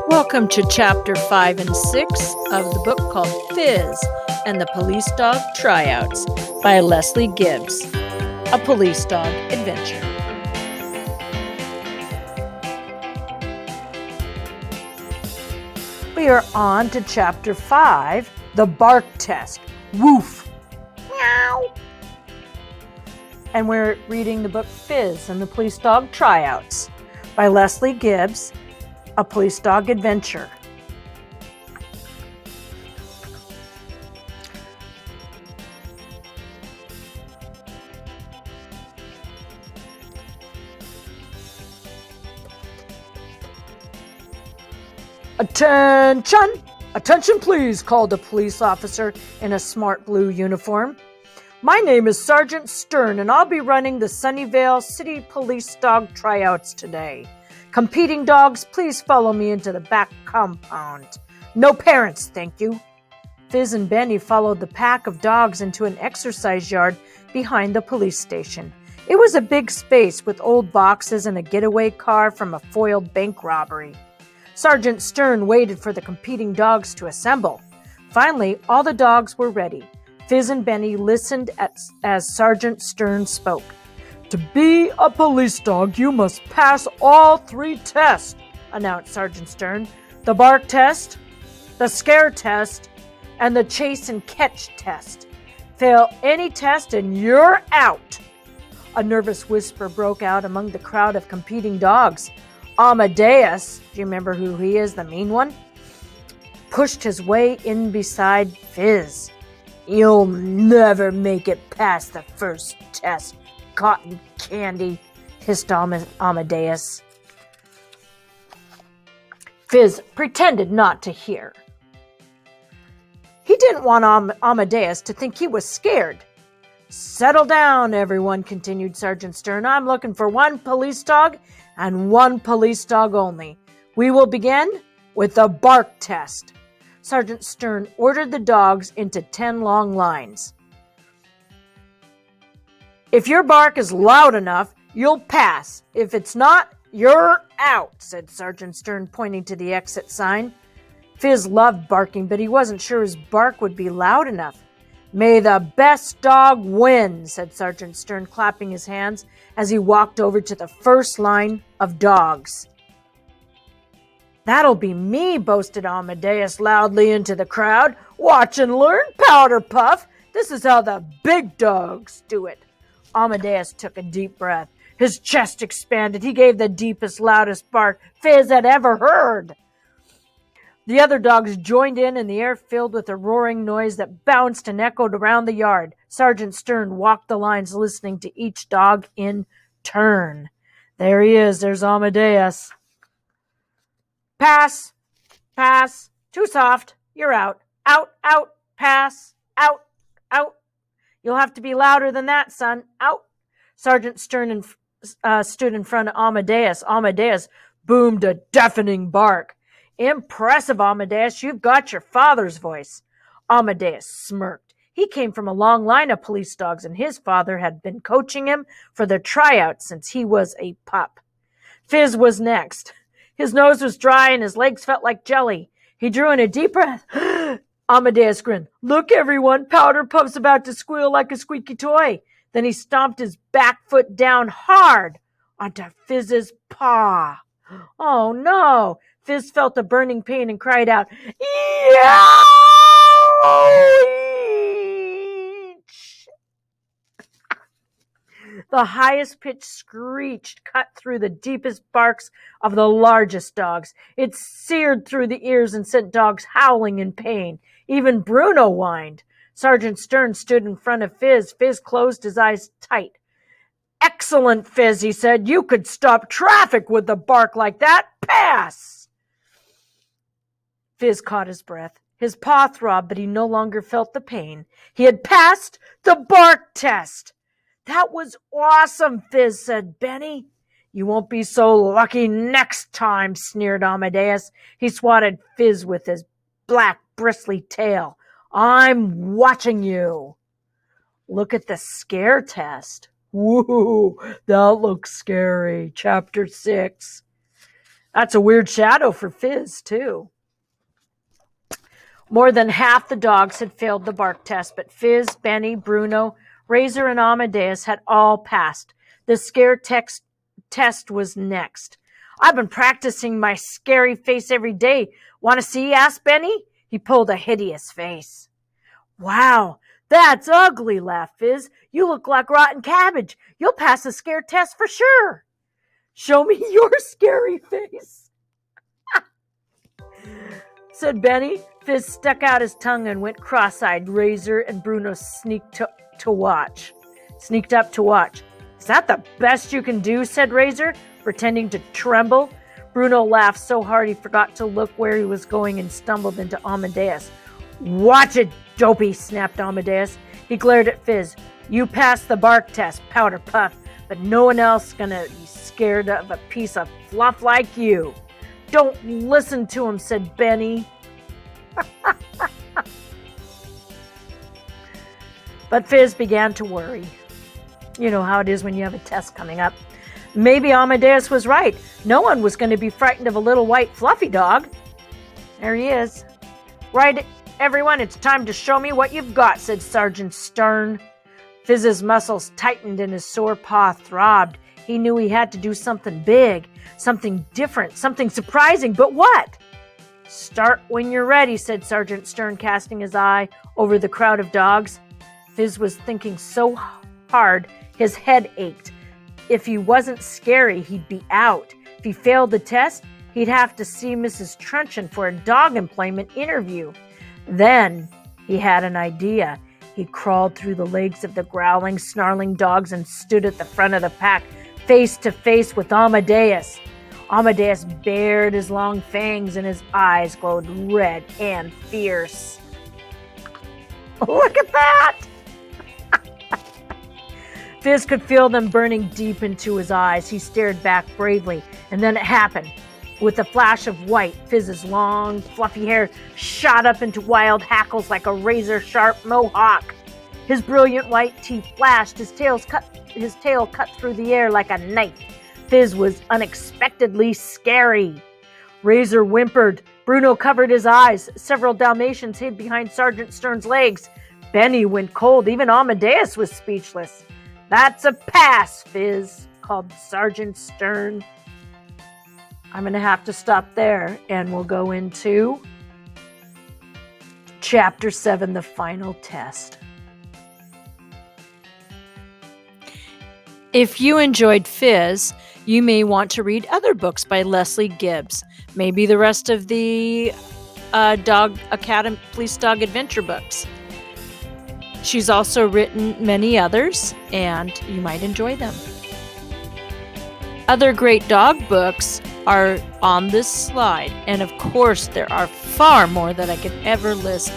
Welcome to Chapter 5 and 6 of the book called Fizz and the Police Dog Tryouts by Leslie Gibbs, a police dog adventure. We are on to Chapter 5, the bark test. Woof! Meow! And we're reading the book Fizz and the Police Dog Tryouts by Leslie Gibbs, a police dog adventure. Attention! Attention please, called a police officer in a smart blue uniform. My name is Sergeant Stern and I'll be running the Sunnyvale City Police Dog Tryouts today. Competing dogs, please follow me into the back compound. No parents, thank you. Fizz and Benny followed the pack of dogs into an exercise yard behind the police station. It was a big space with old boxes and a getaway car from a foiled bank robbery. Sergeant Stern waited for the competing dogs to assemble. Finally, all the dogs were ready. Fizz and Benny listened as Sergeant Stern spoke. To be a police dog, you must pass all 3 tests, announced Sergeant Stern. The bark test, the scare test, and the chase and catch test. Fail any test and you're out. A nervous whisper broke out among the crowd of competing dogs. Amadeus, do you remember who he is, the mean one? Pushed his way in beside Fizz. You'll never make it past the first test, cotton candy, hissed Amadeus. Fizz pretended not to hear. He didn't want Amadeus to think he was scared. Settle down, everyone, continued Sergeant Stern. I'm looking for 1 police dog and 1 police dog only. We will begin with the bark test. Sergeant Stern ordered the dogs into 10 long lines. If your bark is loud enough, you'll pass. If it's not, you're out, said Sergeant Stern, pointing to the exit sign. Fizz loved barking, but he wasn't sure his bark would be loud enough. May the best dog win, said Sergeant Stern, clapping his hands as he walked over to the first line of dogs. That'll be me, boasted Amadeus loudly into the crowd. Watch and learn, Powder Puff. This is how the big dogs do it. Amadeus took a deep breath. His chest expanded. He gave the deepest, loudest bark Fizz had ever heard. The other dogs joined in, and the air filled with a roaring noise that bounced and echoed around the yard. Sergeant Stern walked the lines, listening to each dog in turn. There he is. There's Amadeus. Pass. Pass. Too soft. You're out. Out. Out. Pass. Out. Out. You'll have to be louder than that, son. Out. Sergeant Stern stood in front of Amadeus. Amadeus boomed a deafening bark. Impressive, Amadeus. You've got your father's voice. Amadeus smirked. He came from a long line of police dogs, and his father had been coaching him for the tryouts since he was a pup. Fizz was next. His nose was dry, and his legs felt like jelly. He drew in a deep breath. Amadeus grinned. Look, everyone, Powder Puff's about to squeal like a squeaky toy. Then he stomped his back foot down hard onto Fizz's paw. Oh, no. Fizz felt a burning pain and cried out, Yow! The highest-pitched screech cut through the deepest barks of the largest dogs. It seared through the ears and sent dogs howling in pain. Even Bruno whined. Sergeant Stern stood in front of Fizz. Fizz closed his eyes tight. Excellent, Fizz, he said. You could stop traffic with a bark like that. Pass! Fizz caught his breath. His paw throbbed, but he no longer felt the pain. He had passed the bark test. That was awesome, Fizz, said Benny. You won't be so lucky next time, sneered Amadeus. He swatted Fizz with his black, bristly tail. I'm watching you. Look at the scare test. Woo, that looks scary. Chapter 6. That's a weird shadow for Fizz, too. More than half the dogs had failed the bark test, but Fizz, Benny, Bruno, Razor, and Amadeus had all passed. The scare test was next. I've been practicing my scary face every day. Want to see? Asked Benny. He pulled a hideous face. Wow, that's ugly, laughed Fizz. You look like rotten cabbage. You'll pass the scare test for sure. Show me your scary face, said Benny. Fizz stuck out his tongue and went cross-eyed. Razor and Bruno sneaked up to watch. Is that the best you can do? Said Razor, pretending to tremble. Bruno laughed so hard he forgot to look where he was going and stumbled into Amadeus. Watch it, dopey, snapped Amadeus. He glared at Fizz. You passed the bark test, Powder Puff, but no one else is gonna be scared of a piece of fluff like you. Don't listen to him, said Benny. But Fizz began to worry. You know how it is when you have a test coming up. Maybe Amadeus was right. No one was going to be frightened of a little white fluffy dog. There he is. Right, everyone, it's time to show me what you've got, said Sergeant Stern. Fizz's muscles tightened and his sore paw throbbed. He knew he had to do something big, something different, something surprising, but what? Start when you're ready, said Sergeant Stern, casting his eye over the crowd of dogs. Fizz was thinking so hard, his head ached. If he wasn't scary, he'd be out. If he failed the test, he'd have to see Mrs. Truncheon for a dog employment interview. Then he had an idea. He crawled through the legs of the growling, snarling dogs and stood at the front of the pack, face to face with Amadeus. Amadeus bared his long fangs and his eyes glowed red and fierce. Look at that! Fizz could feel them burning deep into his eyes. He stared back bravely, and then it happened. With a flash of white, Fizz's long, fluffy hair shot up into wild hackles like a razor-sharp mohawk. His brilliant white teeth flashed. His tail cut through the air like a knife. Fizz was unexpectedly scary. Razor whimpered. Bruno covered his eyes. Several Dalmatians hid behind Sergeant Stern's legs. Benny went cold. Even Amadeus was speechless. That's a pass, Fizz, called Sergeant Stern. I'm going to have to stop there, and we'll go into Chapter 7, the final test. If you enjoyed Fizz, you may want to read other books by Leslie Gibbs. Maybe the rest of the Police Dog Adventure books. She's also written many others, and you might enjoy them. Other great dog books are on this slide, and of course there are far more that I could ever list